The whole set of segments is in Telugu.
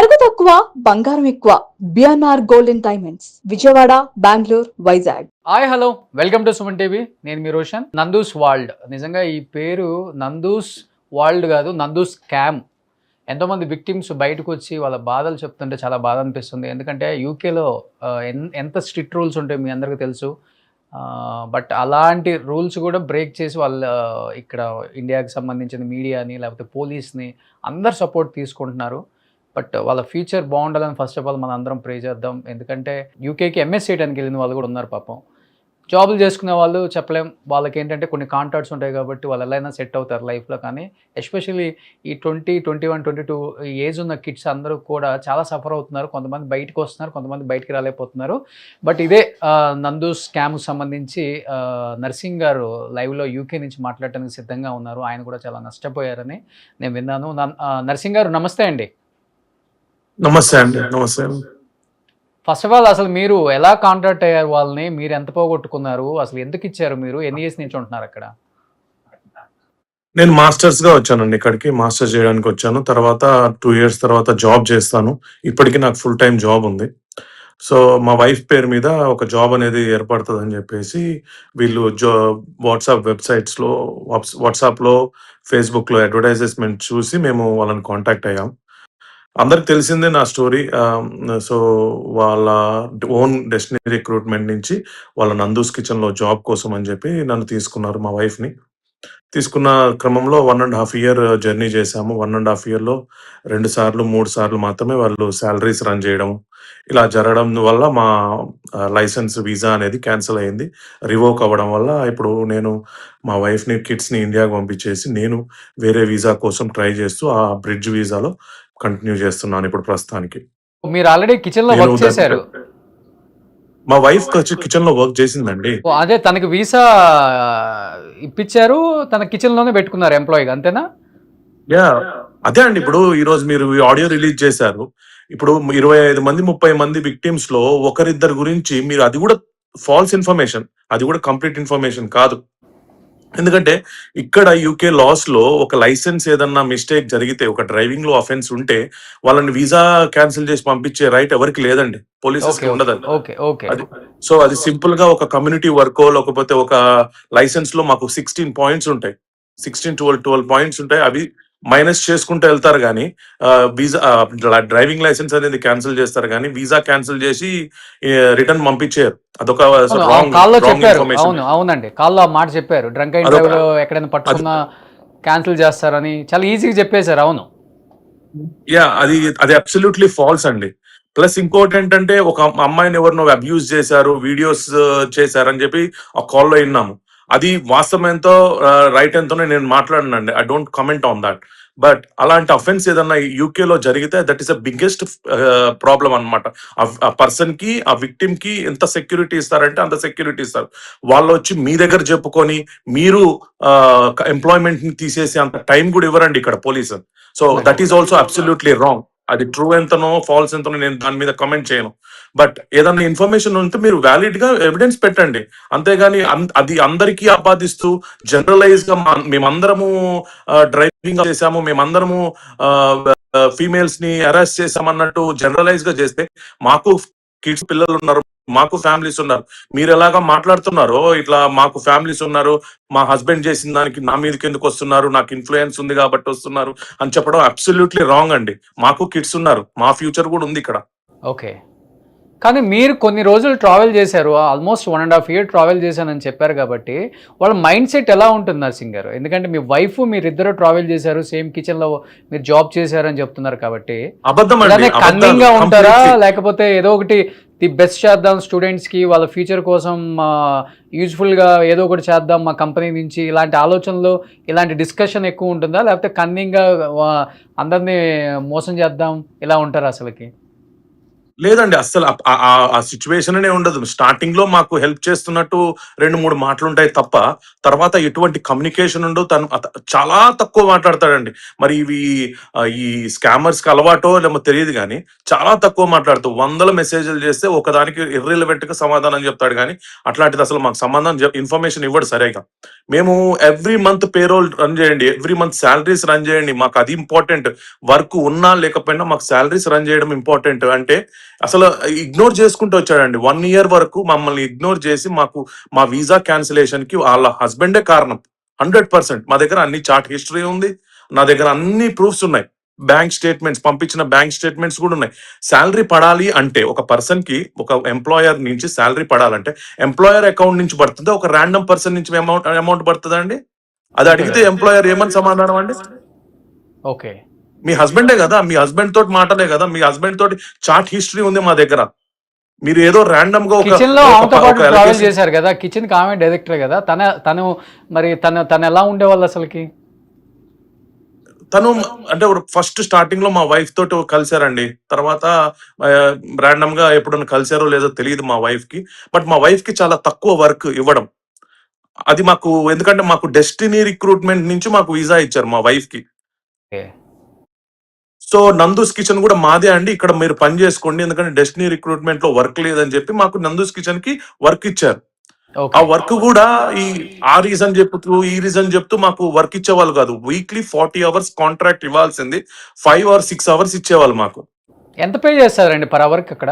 తరుగు తక్కువ బంగారం ఎక్కువ BNR gold and diamonds Vijayawada Bengaluru Vizag. Hi hello welcome to Suman TV. నేను మీ రోషన్. నందూస్ వరల్డ్, నిజంగా ఈ పేరు నందూస్ వరల్డ్ కాదు, నందూస్ స్కామ్. ఎంతోమంది విక్టిమ్స్ బయటకు వచ్చి వాళ్ళ బాధలు చెప్తుంటే చాలా బాధ అనిపిస్తుంది. ఎందుకంటే యూకేలో ఎంత స్ట్రిక్ట్ రూల్స్ ఉంటాయి మీ అందరికీ తెలుసు. బట్ అలాంటి రూల్స్ కూడా బ్రేక్ చేసి వాళ్ళు ఇక్కడ ఇండియాకి సంబంధించిన మీడియాని లేకపోతే పోలీస్ని అందరు సపోర్ట్ తీసుకుంటున్నారు. బట్ వాళ్ళ ఫ్యూచర్ బాగుండాలని ఫస్ట్ ఆఫ్ ఆల్ మనం అందరం ప్రే చేద్దాం. ఎందుకంటే యూకేకి ఎంఎస్ చేయడానికి వెళ్ళిన వాళ్ళు కూడా ఉన్నారు పాపం. జాబులు చేసుకునే వాళ్ళు చెప్పలేం, వాళ్ళకి ఏంటంటే కొన్ని కాంటాక్ట్స్ ఉంటాయి కాబట్టి వాళ్ళు ఎలా అయినా సెట్ అవుతారు లైఫ్లో. కానీ ఎస్పెషల్లీ ఈ 20, 21, 22 ఏజ్ ఉన్న కిడ్స్ అందరూ కూడా చాలా సఫర్ అవుతున్నారు. కొంతమంది బయటకు వస్తున్నారు, కొంతమంది బయటికి రాలేకపోతున్నారు. బట్ ఇదే నందు స్కామ్కి సంబంధించి నర్సింగ్ గారు లైవ్లో యూకే నుంచి మాట్లాడటానికి సిద్ధంగా ఉన్నారు. ఆయన కూడా చాలా నష్టపోయారని నేను విన్నాను. నర్సింగ్ గారు నమస్తే అండి. నమస్తే అండి. నమస్తే. ఫస్ట్ ఆఫ్ ఆల్ అసలు మీరు ఎలా కాంటాక్ట్ అయ్యారు వాళ్ళని? మీరు ఎంత పోగొట్టుకున్నారు? అసలు ఎందుకు ఇచ్చారు? మీరు ఎన్ని ఇయర్స్ నుంచి ఉంటున్నారు అక్కడ? నేను మాస్టర్స్గా వచ్చానండి ఇక్కడికి. మాస్టర్స్ చేయడానికి వచ్చాను. తర్వాత 2 years తర్వాత జాబ్ చేస్తాను. ఇప్పటికీ నాకు ఫుల్ టైం జాబ్ ఉంది. సో మా వైఫ్ పేరు మీద ఒక జాబ్ అనేది ఏర్పడుతుందని చెప్పేసి వీళ్ళు వాట్సాప్ వెబ్సైట్స్లో, వాట్సాప్లో, ఫేస్బుక్లో అడ్వర్టైజ్మెంట్ చూసి మేము వాళ్ళని కాంటాక్ట్ అయ్యాం. అందరికి తెలిసిందే నా స్టోరీ. సో వాళ్ళ ఓన్ డెస్టినీ రిక్రూట్మెంట్ నుంచి వాళ్ళ నందూస్ కిచెన్లో జాబ్ కోసం అని చెప్పి నన్ను తీసుకున్నారు, మా వైఫ్ని. తీసుకున్న క్రమంలో 1.5 year జర్నీ చేశాము. 1.5 yearలో 2 సార్లు 3 సార్లు మాత్రమే వాళ్ళు శాలరీస్ రన్ చేయడం, ఇలా జరగడం వల్ల మా లైసెన్స్ వీసా అనేది క్యాన్సిల్ అయింది. రివోక్ అవ్వడం వల్ల ఇప్పుడు నేను మా వైఫ్ని కిడ్స్ని ఇండియాకి పంపించేసి నేను వేరే వీసా కోసం ట్రై చేస్తూ ఆ బ్రిడ్జ్ వీసాలో కంటిన్యూ చేస్తున్నాను ఇప్పుడు ప్రస్తుతానికి. మీరు ఆల్రెడీ కిచెన్లో వర్క్ చేశారు. మా వైఫ్ కిచెన్ లో వర్క్ చేసిందండి. అదే తనకి వీసా ఇప్పించారు, తన కిచెన్ లోనే పెట్టుకున్నారు ఎంప్లాయీగా, అంతేనా? యా, అదే అండి. ఇప్పుడు ఈ రోజు మీరు ఆడియో రిలీజ్ చేశారు. ఇప్పుడు 25 మంది 30 మంది విక్టిమ్స్ లో ఒకరిద్దరు గురించి మీరు, అది కూడా ఫాల్స్ ఇన్ఫర్మేషన్, అది కూడా కంప్లీట్ ఇన్ఫర్మేషన్ కాదు. ఎందుకంటే ఇక్కడ యూకే లాస్ లో ఒక లైసెన్స్ ఏదన్నా మిస్టేక్ జరిగితే, ఒక డ్రైవింగ్ లో అఫెన్స్ ఉంటే వాళ్ళని వీసా క్యాన్సిల్ చేసి పంపించే రైట్ ఎవరికి లేదండి, పోలీసెస్ కి ఉండదండి. అది సో అది సింపుల్ గా ఒక కమ్యూనిటీ వర్కో లేకపోతే ఒక లైసెన్స్ లో మాకు 16 పాయింట్స్ ఉంటాయి, 12 పాయింట్స్ ఉంటాయి. అవి మైనస్ చేసుకుంటూ వెళ్తారు కానీ వీసా డ్రైవింగ్ లైసెన్స్ అనేది క్యాన్సిల్ చేస్తారు కానీ వీసా క్యాన్సిల్ చేసి రిటర్న్ పంపించారు. అదొక కాల్లో చెప్పారు. అవునండి, కాల్లో మాట చెప్పారు, డ్రంక్ అండ్ డ్రైవ్ లో ఎక్కడైనా పట్టుకున్నా క్యాన్సిల్ చేస్తారని చాలా ఈజీగా చెప్పేశారు. అవును, యా, అది అబ్సల్యూట్లీ ఫాల్స్ అండి. ప్లస్ ఇంకోటి ఏంటంటే, ఒక అమ్మాయిని ఎవరినో అబ్యూజ్ చేశారు, వీడియోస్ చేశారని చెప్పి ఆ కాల్లో విన్నాము. అది వాస్తవం ఎంతో రైట్ ఎంతో నేను మాట్లాడనండి, I don't comment on that. But అలాంటి అఫెన్స్ ఏదన్నా యూకేలో జరిగితే that is the biggest problem అనమాట. ఆ పర్సన్ కి, ఆ విక్టిమ్ కి ఎంత సెక్యూరిటీ ఇస్తారంటే అంత సెక్యూరిటీ ఇస్తారు. వాళ్ళు వచ్చి మీ దగ్గర చెప్పుకొని మీరు ఎంప్లాయ్మెంట్ ని తీసేసి అంత టైం కూడా ఇవ్వరండి ఇక్కడ police. So that is also absolutely wrong. అది ట్రూ ఎంతనో ఫాల్స్ ఎంతనో నేను దాని మీద కమెంట్ చేయను. బట్ ఏదన్నా ఇన్ఫర్మేషన్ ఉంటే మీరు వ్యాలిడ్ గా ఎవిడెన్స్ పెట్టండి, అంతేగాని అది అందరికీ ఆపాదిస్తూ జనరలైజ్ గా మేమందరము డ్రైవింగ్ చేసాము, మేమందరము ఫీమేల్స్ ని అరెస్ట్ చేసామన్నట్టు జనరలైజ్ గా చేస్తే, మాకు కిడ్స్ పిల్లలు ఉన్నారు, మాకు ఫ్యామిలీస్ ఉన్నారు. మీరు ఎలాగా మాట్లాడుతున్నారో ఇట్లా మాకు ఫ్యామిలీస్ ఉన్నారు, మా హస్బెండ్ చేసిన దానికి నా మీదకి ఎందుకు వస్తున్నారు, నాకు ఇన్ఫ్లుయెన్స్ ఉంది కాబట్టి వస్తున్నారు అని చెప్పడం అబ్సల్యూట్లీ రాంగ్ అండి. మాకు కిడ్స్ ఉన్నారు, మా ఫ్యూచర్ కూడా ఉంది ఇక్కడ. ఓకే, కానీ మీరు కొన్ని రోజులు ట్రావెల్ చేశారు, ఆల్మోస్ట్ 1.5 year ట్రావెల్ చేశానని చెప్పారు కాబట్టి వాళ్ళ మైండ్ సెట్ ఎలా ఉంటుంది నర్సింగ్ గారు? ఎందుకంటే మీ వైఫ్ మీరిద్దరు ట్రావెల్ చేశారు, సేమ్ కిచెన్ లో మీరు జాబ్ చేశారని చెప్తున్నారు కాబట్టి కన్నింగ్ గా ఉంటారా, లేకపోతే ఏదో ఒకటి ది బెస్ట్ చేద్దాం స్టూడెంట్స్ కి, వాళ్ళ ఫ్యూచర్ కోసం యూజ్ఫుల్ గా ఏదో ఒకటి చేద్దాం మా కంపెనీ నుంచి, ఇలాంటి ఆలోచనలు, ఇలాంటి డిస్కషన్ ఎక్కువ ఉంటుందా, లేకపోతే కన్నింగ్ గా అందరినీ మోసం చేద్దాం ఇలా ఉంటారా అసలుకి? లేదండి. అస్సలు ఆ సిట్యుయేషనే ఉండదు. స్టార్టింగ్‌లో మాకు హెల్ప్ చేస్తున్నట్టు 2, 3 మాటలుంటాయి తప్ప, తర్వాత ఎటువంటి కమ్యూనికేషన్ ఉండదు. తను చాలా తక్కువ మాట్లాడతాడండి. మరి ఈ స్కామర్స్‌కి అలవాటో లేమో తెలీదు గానీ, చాలా తక్కువ మాట్లాడుతూ వందల మెసేజ్‌లు చేస్తే ఒకదానికి ఇర్రెలెవెంట్‌గా సమాధానం చెప్తాడు గానీ, అట్లాంటిది అసలు మాకు సంబంధం ఇన్ఫర్మేషన్ ఇవ్వడు సరిగ్గా. మేము ఎవ్రీ మంత్ పేరోల్ రన్ చేయండి. ఎవ్రీ మంత్ సాలరీస్ రన్ చేయండి. మాకు అది ఇంపార్టెంట్. వర్క్ ఉన్నా లేకపోయినా మాకు సాలరీస్ రన్ చేయడం ఇంపార్టెంట్ అంటే అసలు ఇగ్నోర్ చేసుకుంటూ వచ్చాడండి. 1 ఇయర్ వరకు మమ్మల్ని ఇగ్నోర్ చేసి మా వీసా క్యాన్సిలేషన్ కి వాళ్ళ హస్బెండే కారణం. 100% మా దగ్గర అన్ని చాట్ హిస్టరీ ఉంది. నా దగ్గర అన్ని ప్రూఫ్స్ ఉన్నాయి. బ్యాంక్ స్టేట్మెంట్స్ పంపించిన బ్యాంక్ స్టేట్మెంట్స్ కూడా ఉన్నాయి. సాలరీ పడాలి అంటే ఒక పర్సన్ కి ఒక ఎంప్లాయర్ నుంచి సాలరీ పడాలంటే ఎంప్లాయర్ అకౌంట్ నుంచి పడుతుందా, ఒక ర్యాండమ్ పర్సన్ నుంచి అమౌంట్ పడుతుందా అండి? అది అంతే అడిగితే కదా. ఎంప్లాయర్ ఏమని సమాధానం అండి? ఓకే. మీ హస్బెండే కదా, మీ హస్బెండ్ తోటి మాటలే కదా, మీ హస్బెండ్ తోటి చాట్ హిస్టరీ ఉంది మా దగ్గర. మీరు ఏదో ర్యాండమ్ గా కిచెన్ లో ఆమెతో పాటు ట్రావెల్ allegation- చేశారు కదా, కిచెన్ కి ఆమె డైరెక్టర్ కదా, తను మరి తను ఎలా ఉండేవాళ్ళు అసలుకి? తను అంటే ఫస్ట్ స్టార్టింగ్ లో మా వైఫ్ తోటి కలిశారండి. తర్వాత ర్యాండమ్ గా ఎప్పుడైనా కలిశారో లేదో తెలియదు మా వైఫ్ కి. బట్ మా వైఫ్ కి చాలా తక్కువ వర్క్ ఇవ్వడం. అది మాకు ఎందుకంటే మాకు డెస్టినీ రిక్రూట్మెంట్ నుంచి మాకు వీసా ఇచ్చారు మా వైఫ్ కి. ఓకే. సో నందూస్ కిచెన్ కూడా మాదే అండి, ఇక్కడ మీరు పని చేసుకోండి ఎందుకంటే డెస్టినీ రిక్రూట్మెంట్ లో వర్క్ లేదని చెప్పి మాకు నందూస్ కిచెన్ కి వర్క్ ఇచ్చారు. ఆ ఓకే. వర్క్ కూడా ఆ రీజన్ చెప్తూ ఈ రీజన్ చెప్తూ మాకు వర్క్ ఇచ్చేవాళ్ళు కాదు. వీక్లీ 40 అవర్స్ కాంట్రాక్ట్ ఇవ్వాల్సింది 5 or 6 అవర్స్ ఇచ్చేవాళ్ళు మాకు. ఎంత పే చేస్తారండి పర్ అవర్ కి అక్కడ?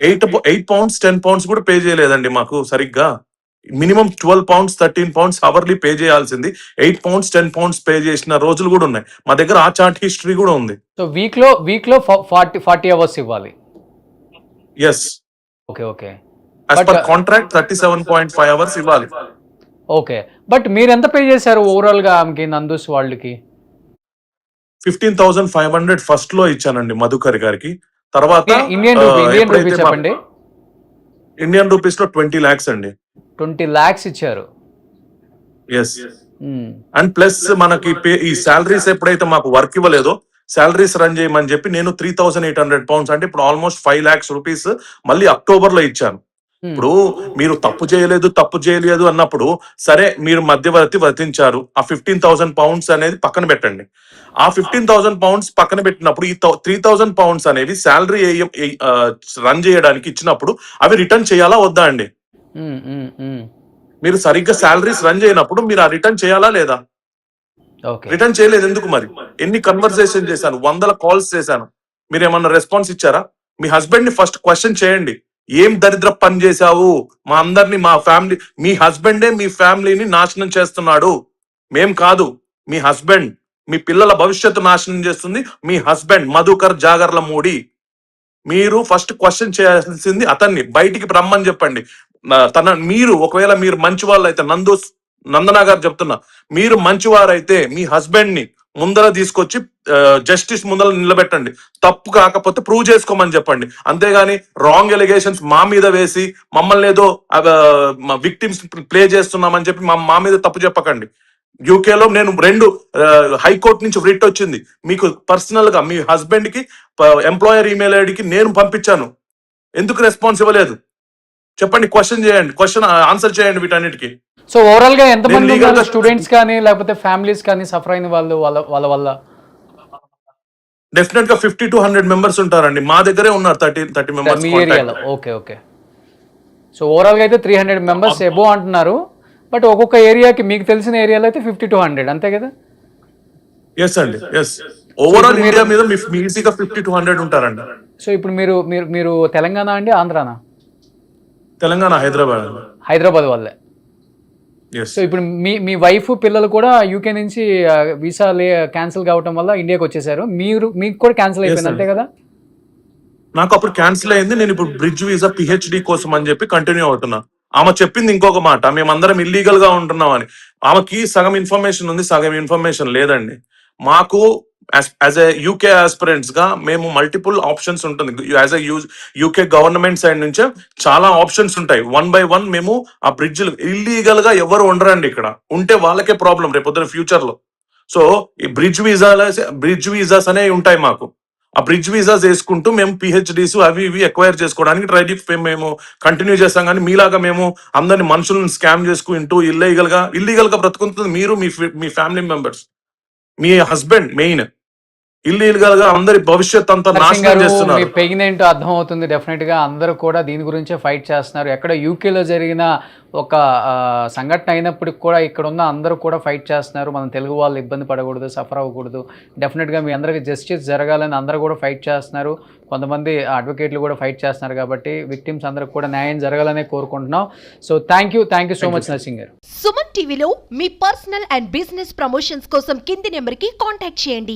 8 pounds 10 pounds కూడా పే చేయలేదండి మాకు సరిగ్గా. Minimum 12 pounds 13 pounds hourly pay చేయాల్సింది 8 pounds 10 pounds పే చేసిన రోజులు కూడా ఉన్నాయి. మా దగ్గర ఆ చార్ట్ హిస్టరీ కూడా ఉంది. సో వీక్ లో 40 అవర్స్ ఇవ్వాలి. Yes, okay. Okay. As per contract 37.5 hours ఇవ్వాలి. ఓకే. బట్ మీరు ఎంత పే చేశారు ఓవరాల్ గా ఆమెకి, నందూస్ వాళ్ళకి? 15,500 ఫస్ట్ లో ఇచ్చానండి మధుకర్ గారికి. తర్వాత ఇండియన్ రూపీ చెప్పండి. ఇండియన్ రూపీస్ లో 20 lakhs అండి. 20 lakhs ఇచ్చారు. ఎస్. అండ్ ప్లస్ మనకి ఈ సాలరీస్ ఎప్పుడైతే మాకు వర్క్ ఇవ్వలేదో సాలరీస్ రన్ చేయమని చెప్పి నేను 3,800 pounds అంటే ఇప్పుడు ఆల్మోస్ట్ 5 lakhs రూపీస్ మళ్ళీ అక్టోబర్ లో ఇచ్చాను. ఇప్పుడు మీరు తప్పు చేయలేదు అన్నప్పుడు సరే మీరు మధ్యవర్తి వర్తించారు, ఆ 15,000 pounds అనేది పక్కన పెట్టండి. ఆ 15,000 pounds పక్కన పెట్టినప్పుడు ఈ 3,000 pounds అనేవి శాలరీ రన్ చేయడానికి ఇచ్చినప్పుడు అవి రిటర్న్ చేయాలా వద్దా అండి? మీరు సరిగ్గా శాలరీస్ రన్ చేయనప్పుడు మీరు ఆ రిటర్న్ చేయాలా లేదా? ఓకే. రిటర్న్ చేయలేదు ఎందుకు మరి? ఎన్ని కన్వర్సేషన్ చేశాను, 100 calls చేశాను, మీరు ఏమన్నా రెస్పాన్స్ ఇచ్చారా? మీ హస్బెండ్ ని ఫస్ట్ క్వశ్చన్ చేయండి, ఏం దరిద్ర పని చేశావు, మా అందరినీ మా ఫ్యామిలీ, మీ హస్బెండే మీ ఫ్యామిలీని నాశనం చేస్తున్నాడు, మేం కాదు. మీ హస్బెండ్ మీ పిల్లల భవిష్యత్తు నాశనం చేస్తుంది మీ హస్బెండ్ మధుకర్ జాగర్ల మూడి. మీరు ఫస్ట్ క్వశ్చన్ చేయాల్సింది అతన్ని, బయటికి రమ్మని చెప్పండి. మీరు ఒకవేళ మీరు మంచి వాళ్ళు అయితే నందన గారు చెప్తున్నా, మీరు మంచివారైతే మీ హస్బెండ్ ని ముందర తీసుకొచ్చి జస్టిస్ ముందర నిలబెట్టండి. తప్పు కాకపోతే ప్రూవ్ చేసుకోమని చెప్పండి. అంతేగాని రాంగ్ ఎలిగేషన్స్ మా మీద వేసి మమ్మల్ని ఏదో విక్టిమ్స్ ప్లే చేస్తున్నామని చెప్పి మా మీద తప్పు చెప్పకండి. యూకేలో నేను 2 హైకోర్టు నుంచి రిట్ వచ్చింది. మీకు పర్సనల్ గా మీ హస్బెండ్ కి ఎంప్లాయర్ ఈమెయిల్ ఐడికి నేను పంపించాను. ఎందుకు రెస్పాన్స్ ఇవ్వలేదు చెప్పండి. క్వశ్చన్ ఆన్సర్ చేయండి వీటన్నిటికీ. సో ఓవరాల్ గా ఎంత మంది legal గా- స్టూడెంట్స్ కానీ లేకపోతే ఫ్యామిలీస్ కానీ సఫర్ అయిన వాళ్ళు వాళ్ళ వల్ల? డెఫినెట్ గా 50 to 100 members ఉంటారండి. మా దగ్గరే ఉన్నారు 30 members మీ contact. ఏరియాలో. ఓకే. ఓకే. సో ఓవరాల్ గా అయితే 300 members ఎబో అంటున్నారు. బట్ ఒక్కొక్క ఏరియాకి మీకు తెలిసిన ఏరియాలో అయితే 50 to 100 అంతే కదా? ఎస్ అండి, ఎస్. ఓవరాల్ మీరు- ఇండియా మీద మీ ఈజీగా 50 to 100 ఉంటారండి. సో ఇప్పుడు మీరు తెలంగాణ అండి, ఆంధ్రానా? తెలంగాణ, హైదరాబాద్. హైదరాబాద్ వాళ్ళే. ఎస్. సో ఇప్పుడు మీ వైఫ్ పిల్లలు కూడా యూకే నుంచి వీసా క్యాన్సిల్ కావటం వల్ల ఇండియాకి వచ్చేసారు. మీకు కూడా క్యాన్సిల్ అయిపోయింది sir. అంతే కదా? నాకు అప్పుడు క్యాన్సిల్ అయింది. నేను ఇప్పుడు బ్రిడ్జ్ వీసా PhD కోసం అని చెప్పి కంటిన్యూ అవుతున్నా. ఆమె చెప్పింది ఇంకొక మాట, మేమందరం ఇల్లీగల్ గా ఉంటున్నాం అని. ఆమెకి సగం ఇన్ఫర్మేషన్ ఉంది, సగం ఇన్ఫర్మేషన్ లేదండి. మాకు యాజ్ ఎ యూకే ఆస్పిరెంట్స్ గా మేము మల్టిపుల్ ఆప్షన్స్ ఉంటుంది. As a UK government side నుంచే చాలా ఆప్షన్స్ ఉంటాయి. 1 by 1 మేము ఆ బ్రిడ్జ్ ఇల్లీగల్ గా ఎవరు ఉండరండి. ఇక్కడ ఉంటే వాళ్ళకే ప్రాబ్లం రేపు పొద్దున ఫ్యూచర్ లో. సో ఈ బ్రిడ్జ్ వీసాస్ అనేవి ఉంటాయి మాకు. ఆ బ్రిడ్జ్ వీసాస్ వేసుకుంటూ మేము పిహెచ్డీస్ అవి ఇవి ఎక్వైర్ చేసుకోవడానికి ట్రై మేము కంటిన్యూ చేస్తాం. కానీ మీలాగా మేము అందరిని మనుషులను స్కామ్ చేసుకుంటూ ఇల్లీగల్ గా బ్రతుకుతుంది మీరు, మీ ఫ్యామిలీ మెంబర్స్, మీ హస్బెండ్ మెయిన్ ఇల్లీగల్ గా అందరి భవిష్యత్ అంతా నర్సింగ్ నాశనం గారు, మీ చేస్తున్నారు. పెయిన్ ఏంటో అర్థం అవుతుంది. డెఫినెట్ గా అందరూ కూడా దీని గురించే ఫైట్ చేస్తున్నారు. ఎక్కడ యూకేలో జరిగిన ఒక సంఘటన అయినప్పటికి కూడా ఇక్కడ ఉన్న అందరూ కూడా ఫైట్ చేస్తున్నారు. మనం తెలుగు వాళ్ళు ఇబ్బంది పడకూడదు, సఫర్ అవ్వకూడదు, డెఫినెట్గా మీ అందరికీ జస్టిస్ జరగాలని అందరూ కూడా ఫైట్ చేస్తున్నారు. కొంతమంది అడ్వకేట్లు కూడా ఫైట్ చేస్తున్నారు. కాబట్టి విక్టిమ్స్ అందరికి కూడా న్యాయం జరగాలనే కోరుకుంటున్నాం. So thank you so much nursing గారు. సుమన్ టీవీలో మీ పర్సనల్ అండ్ బిజినెస్ ప్రమోషన్స్ కోసం కింది నెంబర్కి కాంటాక్ట్ చేయండి.